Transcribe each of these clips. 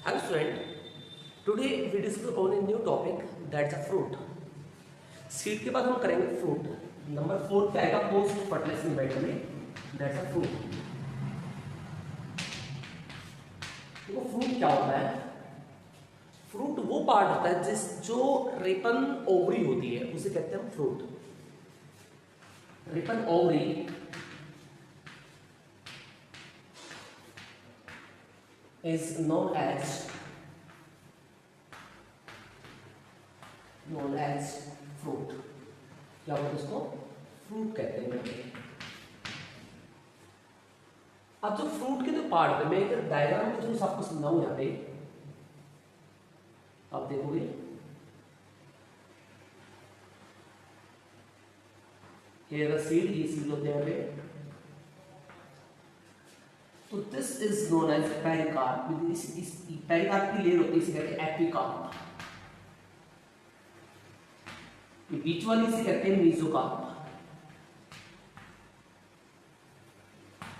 Hello student, today we discuss on a new topic that's a fruit. Seed के बाद हम करेंगे fruit. Number 4 क्या आएगा? पोस्ट फर्टिलाइजिंग मेथड में दैट्स अ फ्रूट. देखो फ्रूट क्या होता है? फ्रूट वो पार्ट होता है जो रेपन ओवरी होती है उसे कहते हैं fruit. Ripened ovary is known as fruit. क्या बोलते हैं उसको? फ्रूट कहते हैं. अब जो फ्रूट के जो पार्ट है, मैं एक डायग्राम में जो आपको समझाऊं यहाँ पे, आप देखोगे ये सीड होते हैं यहाँ पे. तो this is known as pericarp. इस पेरिकार्प की लेयर होती है, इसे कहते हैं एपिकार्प. ये बीच वाली इसे कहते हैं मेसोकार्प.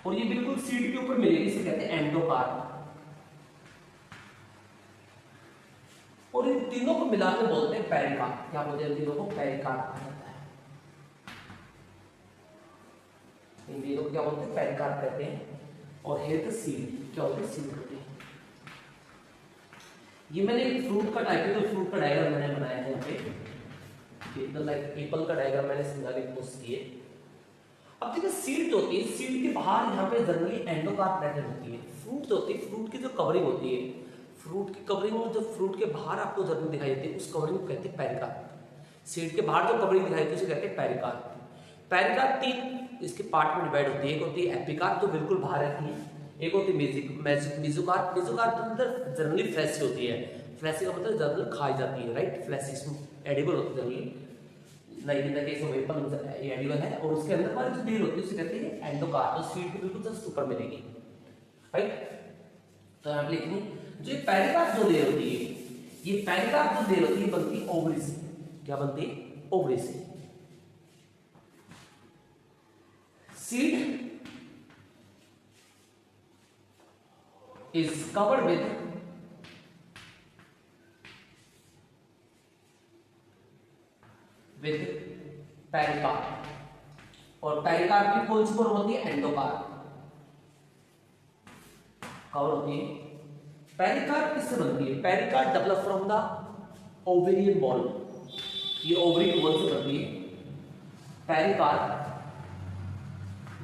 और ये बिल्कुल सीड के ऊपर मिलेगी, इसे कहते हैं एंडोकार्प. और इन तीनों को मिलाकर बोलते हैं पेरिकार्प. क्या बोलते हैं? इन तीनों को पेरिकार्प कहा जाता है. इन तीनों को क्या बोलते हैं? पेरिकार्प कहते हैं. और हेयर द सीड क्या होते हैं? सीड होते हैं. ये मैंने एक फ्रूट का टाइप है, तो फ्रूट का डायग्राम मैंने बनाया है यहाँ पे. एकदम लाइक एप्पल का डायग्राम मैंने समझाने की कोशिश की है. अब देखिए सीड जो होती है, सीड के बाहर यहाँ पे जनरली एंडोकार्प प्रेजेंट होती है. फ्रूट जो होती है, फ्रूट की जो कवरिंग होती है, फ्रूट की कवरिंग में जो फ्रूट के बाहर आपको जनरली दिखाई देती है, उस कवरिंग को कहते हैं पेरिकार्प. सीड के बाहर जो कवरिंग दिखाई देती है उसे कहते हैं पेरिकार्प. पेरिकार्प तीन इसके पार्ट में डिवाइड होती है. एक होती है एपिकार्प जो बिल्कुल बाहर रहती है. एक होती है मेसोकार्प. मेसोकार्प के अंदर जनरली फ्लैसी होती है. फ्लैसी का मतलब जनरली खाई जाती है, राइट. फ्लैसी इसमें एडिबल होती है generally, like in the case of Apple ये एडिबल है. और उसके अंदर वाली जो लेयर होती है उसे कहते हैं एंडोकार्प. तो सीड के बिल्कुल जस्ट ऊपर मिलेगी, राइट. तो यहाँ पे लिखनी जो पेरिकार्प जो लेयर होती है, ये पेरिकार्प जो लेयर होती है बनती है ओवरी से. क्या बनती है? ओवरी से. Seed is covered with pericarp. और पेरिकार्प की कौन सी फॉर्म होती है? एंडोकार्प. कवर होती है. पेरिकार्प किससे बनती है? Pericarp develop from the ovarian ball. ये ओवरी की बॉल से बनती है. Pericarp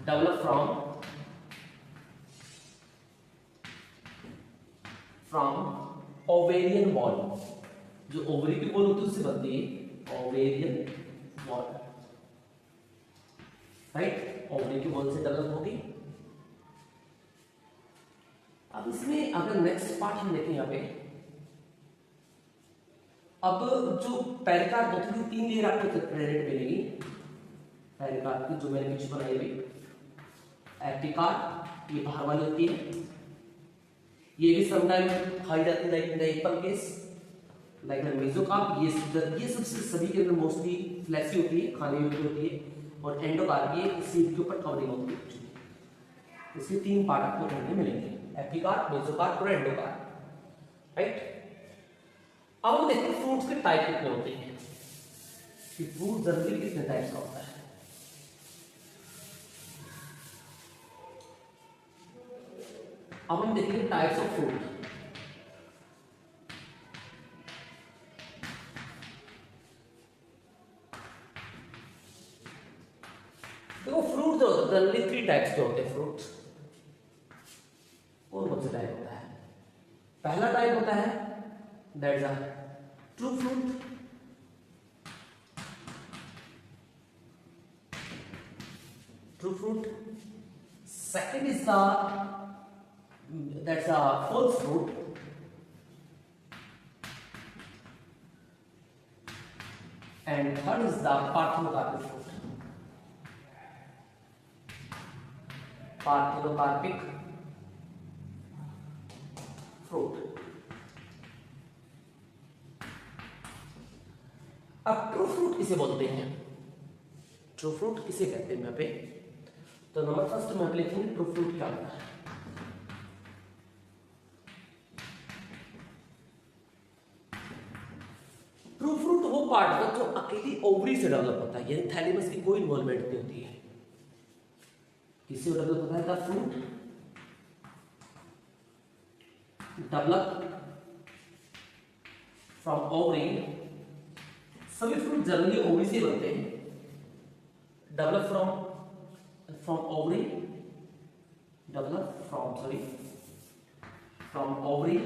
develop from ovarian wall. जो ओवरी की बॉल होती है उससे बनती है ओवेरियन बॉल, राइट. ओवरी की बॉल से डेवलप होगी. अब इसमें अगर नेक्स्ट पार्ट हम देखें यहाँ पे, अब जो पेरिकार्प होती है तीन लेयर आपको प्रेजेंट मिलेगी. पेरिकार्प की जो मैंने पीछे बनाई हुई एपिकार्प, ये बाहर वाली होती है. ये भी समटाइम खाई जाती है, like in the Apple case, like the mesocarp. ये सबसे सभी के अंदर मोस्टली फ्लैसी होती है, खाने योग्य होती है. और एंडोकार्प ये सीड के ऊपर कवरिंग होती है. इसके तीन पार्ट आपको ढूंढने मिलेंगे, एपिकार्प, मेसोकार्प और एंडोकार्प, राइट. अब हम देखते हैं फ्रूट्स के टाइप कितने होते हैं, कि फ्रूट जनरली कितने टाइप्स का होता है. अब हम देखेंगे टाइप्स ऑफ फ्रूट. देखो फ्रूट जो जनरली 3 टाइप्स के होते हैं. फ्रूट कौन से टाइप होता है? पहला टाइप होता है that's a true fruit. True fruit. Second is that's a false fruit. And third is the parthenocarpic fruit. Parthenocarpic fruit. अब ट्रू फ्रूट किसे बोलते हैं? ट्रू फ्रूट किसे कहते हैं यहाँ पे? तो नंबर फर्स्ट में आप लिखेंगे ट्रू फ्रूट क्या होता है. पार्ट होता है जो अकेली ओवरी से डेवलप होता है, यानी थैलेमस की कोई इन्वॉल्वमेंट नहीं होती है। किससे डेवलप होता है? The fruit develop from ovary, सभी फ्रूट जनरली ओवरी से बनते हैं। Develop from ovary, develop from ovary.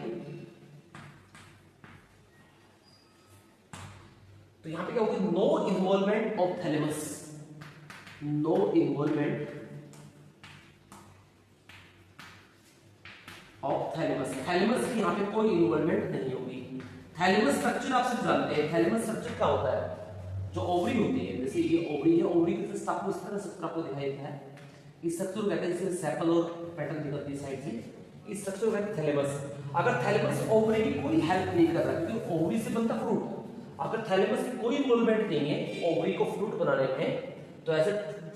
तो यहां पे क्या होगा? No involvement of thalamus, no involvement of thalamus. Thalamus की यहां पे कोई इन्वॉल्वमेंट नहीं होगी। थैलेमस स्ट्रक्चर आप सब जानते हैं। थैलेमस स्ट्रक्चर क्या होता है? जो ओवरी होती है, जैसे ये ओवरी है, ओवरी की जैसे आपको इस तरह स्ट्रक्चर आपको दिखाई देता है, इस स्ट्रक्चर को कहते हैं, जैसे सेपल और पेटल निकलती है साइड से, इस स्ट्रक्चर को कहते हैं थैलेमस। अगर थैलेमस ओवरी की कोई हेल्प नहीं कर रहा, क्योंकि ओवरी से बनता फ्रूट, अगर थैलेमस की कोई इन्वॉल्वमेंट नहीं है ओवरी को फ्रूट बनाने में, तो ऐसे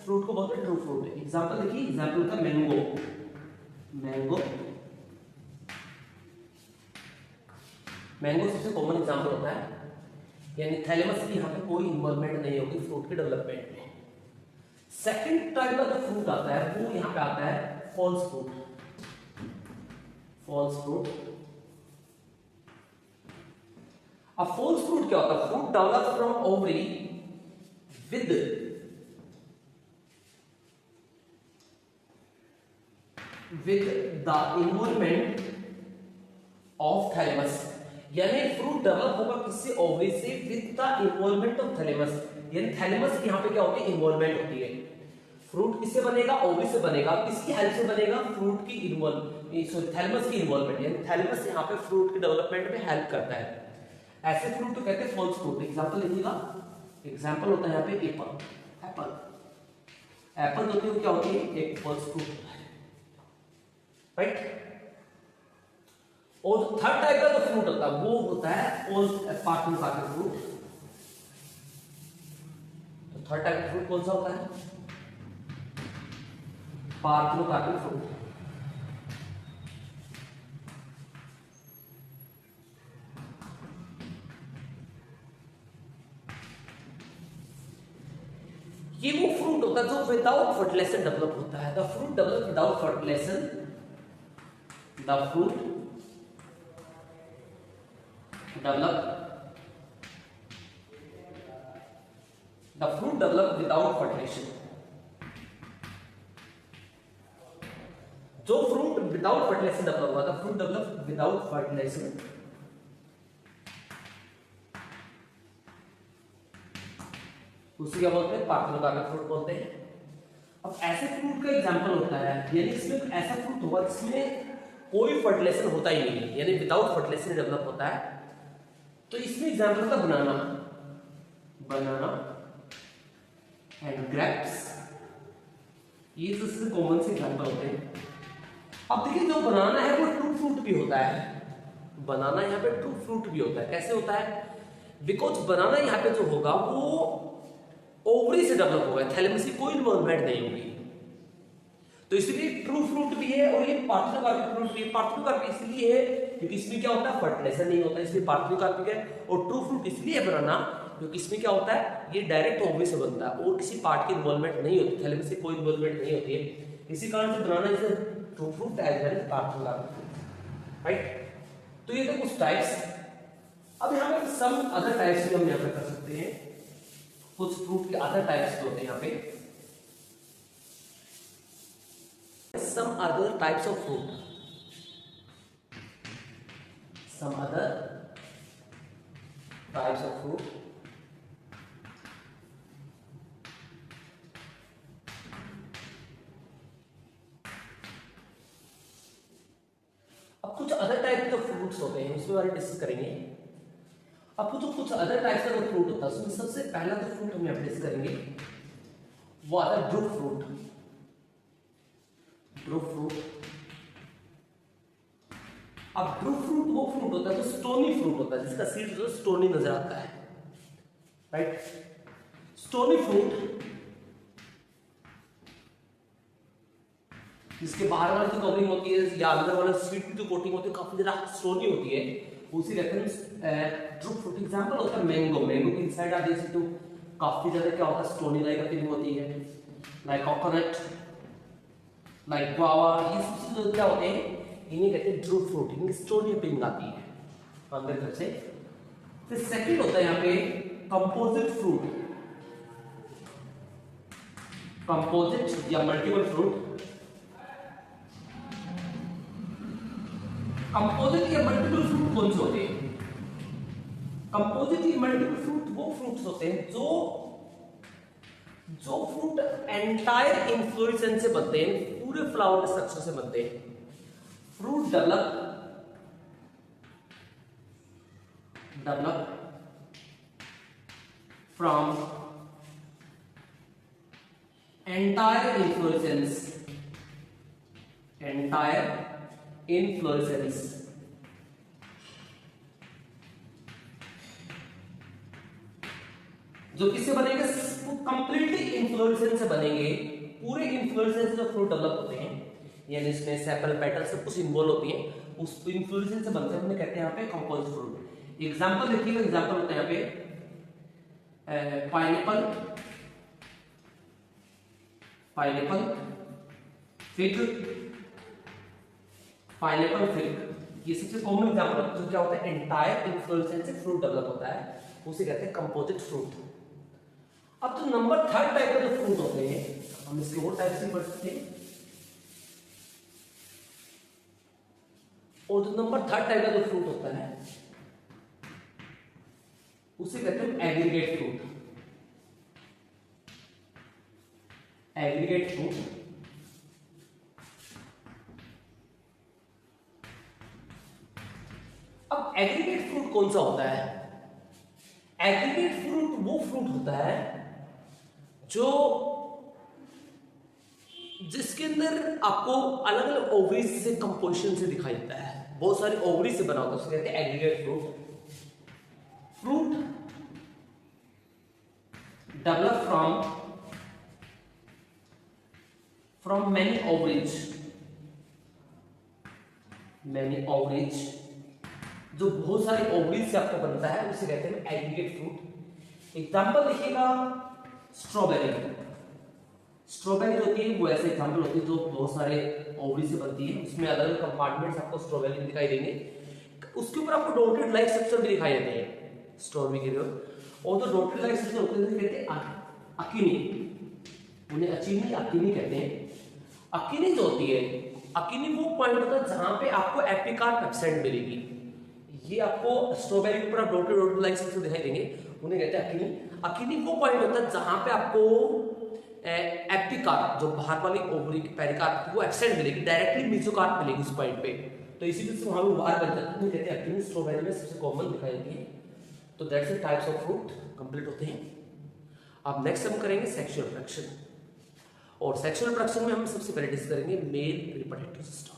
फ्रूट को बोलते हैं ट्रू फ्रूट। एग्जांपल देखिए, एग्जांपल होता है मैंगो। मैंगो सबसे कॉमन एग्जांपल होता है, यानी थैलेमस की यहाँ पे कोई इन्वॉल्वमेंट नहीं होगी फ्रूट के डेवलपमेंट में। सेकंड टाइप का जो फ्रूट आता है वो यहाँ पे आता है फॉल्स फ्रूट। False fruit. अब फॉल्स फ्रूट क्या होता है? Fruit develop from ovary with the involvement of thalamus, यानी फ्रूट डेवलप होगा किससे? ओवरी से, with the involvement of thalamus, यानी थैलेमस की यहां पे क्या होती है? इन्वॉल्वमेंट होती है। फ्रूट किससे बनेगा? ओवरी से बनेगा। किसकी हेल्प से बनेगा? फ्रूट की थैलेमस की इन्वॉल्वमेंट, यानी थैलेमस यहां पे फ्रूट के डेवलपमेंट में हेल्प करता है। ऐसे फ्रूट को कहते हैं फॉल्स फ्रूट। एग्जांपल लिखिएगा, एग्जांपल होता है यहाँ पे एप्पल। एप्पल जो क्या होती है? एक फॉल्स फ्रूट, राइट। और थर्ड टाइप का जो फ्रूट होता है वो होता है पार्थेनोकार्पिक फ्रूट। तो थर्ड टाइप का फ्रूट कौन सा होता है? Parthenocarpic fruit. ये वो फ्रूट होता है जो विदाउट फर्टिलाइजर डेवलप होता है। The fruit develop without fertiliser, the fruit develop without fertilization। जो फ्रूट विदाउट फर्टिलाइजेशन डेवलप हुआ था, फ्रूट डेवलप विदाउट फर्टिलाइजेशन, उसे क्या बोलते हैं? पार्थेनोकार्पिक फ्रूट बोलते हैं। अब ऐसे फ्रूट का एग्जांपल होता है, यानी इसमें ऐसा फ्रूट होगा जिसमें कोई फर्टिलाइजेशन होता ही नहीं है, यानी विदाउट फर्टिलाइजेशन डेवलप होता है। तो इसमें एग्जांपल होता है बनाना एंड ग्रेप्स। ये सबसे कॉमन से एग्जांपल होते हैं। अब देखिए, जो बनाना है वो ट्रू फ्रूट भी होता है। बनाना यहाँ पे ट्रू फ्रूट भी होता है। कैसे होता है? बिकॉज बनाना यहाँ पे जो होगा वो ओवरी से डेवलप होगा, थैलेमस की कोई इन्वॉल्वमेंट नहीं होगी, तो इसलिए ट्रू फ्रूट भी है। और ये पार्थेनोकार्पिक फ्रूट भी है। पार्थेनोकार्पिक इसलिए है क्योंकि इसमें क्या होता है? फर्टिलाइजर नहीं होता, इसलिए पार्थेनोकार्पिक है। और ट्रू फ्रूट इसलिए है बनाना क्योंकि इसमें क्या होता है? ये डायरेक्ट ओवरी से बनता है और किसी पार्ट की इन्वॉल्वमेंट नहीं होती, थैलेमस से कोई इन्वॉल्वमेंट नहीं होती है। इसी कारण से banana is true fruit as well as parthenocarpic fruit, right. तो ये थे कुछ टाइप्स। अब यहाँ पे सम अदर टाइप्स भी हम यहाँ पे कर सकते हैं। कुछ फ्रूट के अदर टाइप्स होते हैं यहाँ पे। Some other types of fruit, some other types of fruit। अब कुछ अदर टाइप के फ्रूट्स होते हैं, उसके बारे में डिस्कस करेंगे। अब कुछ अदर टाइप्स का जो फ्रूट होता है उसमें सबसे पहला जो फ्रूट हम यहाँ पे डिस्कस करेंगे वो आता है ड्रूप फ्रूट। Drupe fruit. अब ड्रूप फ्रूट वो फ्रूट होता है जो स्टोनी फ्रूट होता है, जिसका सीड जो स्टोनी नजर आता है, राइट। स्टोनी फ्रूट जिसके बाहर वाली जो कवरिंग होती है या अंदर वाला सीड की जो कोटिंग होती है काफी ज्यादा स्टोनी होती है, उसी कहते हैं ड्रूप फ्रूट। एग्जांपल होता है मैंगो। मैंगो की साइड आप देख सकते हो काफी ज्यादा क्या होता है, स्टोनी लाइक फीलिंग होती है, लाइक कोकोनट, लाइक गुआवा, ये सब चीजें क्या होते हैं, इन्हें कहते हैं ड्रूप फ्रूट, इनकी स्टोनी फीलिंग आती है अंदर तरफ से। फिर सेकंड होता है यहाँ पे कंपोजिट फ्रूट। कंपोजिट या मल्टीपल फ्रूट। कंपोजिट या मल्टीपल फ्रूट कौन से होते हैं? कंपोजिट या मल्टीपल फ्रूट वो फ्रूट्स होते हैं जो फ्रूट एंटायर इन्फ्लोरेसेंस से बनते हैं, पूरे फ्लावर स्ट्रक्चर से बनते हैं। Fruit develop from entire inflorescence जो किससे बनेंगे? कंप्लीटली इन्फ्लोरेसेंस से बनेंगे। पूरे इन्फ्लोरेसेंस से जो फ्रूट डेवलप होते हैं, यानी इसमें सेपल पेटल सब कुछ इन्वॉल्व होती है, उस इन्फ्लोरेसेंस से बनते हैं, उन्हें कहते हैं यहाँ पे कंपोजिट फ्रूट। एग्जांपल देखिएगा, एग्जांपल होता है यहाँ पे पाइनएप्पल, फिग, ये सबसे कॉमन एग्जांपल जो क्या होता है, एंटायर इन्फ्लोरेसेंस से फ्रूट डेवलप होता है, उसे कहते हैं कंपोजिट फ्रूट। अब जो नंबर थर्ड टाइप का जो फ्रूट होते हैं, हम इसके और टाइप से पढ़ सकते हैं, और जो नंबर थर्ड टाइप का जो फ्रूट होता है उसे कहते हैं एग्रीगेट फ्रूट। एग्रीगेट फ्रूट अब एग्रीगेट फ्रूट कौन सा होता है? एग्रीगेट फ्रूट वो फ्रूट होता है जो जिसके अंदर आपको अलग अलग ओवरीज से कंपोजिशन से दिखाई देता है, बहुत सारे ओवरीज से बना होता है, उसे कहते हैं aggregate fruit. Fruit develop from many ovaries, जो बहुत सारे ओवरीज से आपको बनता है, उसे कहते हैं एग्रीगेट फ्रूट। एग्जांपल देखिएगा, स्ट्रॉबेरी जो होती है वो ऐसे एग्जांपल होती है जो बहुत सारे ओवरी से बनती है, उसमें अलग अलग कंपार्टमेंट्स आपको स्ट्रॉबेरी में दिखाई देंगे, उसके ऊपर आपको डॉटेड लाइक स्ट्रक्चर भी दिखाई देते हैं स्ट्रॉबेरी के लिए, और जो डॉटेड लाइक स्ट्रक्चर होते हैं कहते हैं अकीनी, उन्हें अचीनी अकीनी कहते हैं। अकीनी जो होती है, अकीनी वो पॉइंट होता है जहां पे आपको एपिकार्प एब्सेंट मिलेगी। ये आपको स्ट्रॉबेरी के ऊपर आप डॉटेड लाइक स्ट्रक्चर दिखाई देंगे, उन्हें कहते हैं अकीनी। अकीनी वो पॉइंट होता है जहां पे आपको एपिकार्प, जो बाहर वाली ओवरी की पेरिकार्प वो एब्सेंट मिलेगी, डायरेक्टली मेसोकार्प मिलेगी उस पॉइंट पे, तो इसी वजह से वहां पे बाहर बन जाता है, कहते हैं अकीनी। स्ट्रॉबेरी में सबसे कॉमन दिखाई देती है। तो that's the types of fruit complete होते हैं। अब नेक्स्ट हम करेंगे सेक्सुअल रिप्रोडक्शन, और सेक्सुअल रिप्रोडक्शन में हम सबसे पहले डिस्कस करेंगे मेल रिप्रोडक्टिव सिस्टम।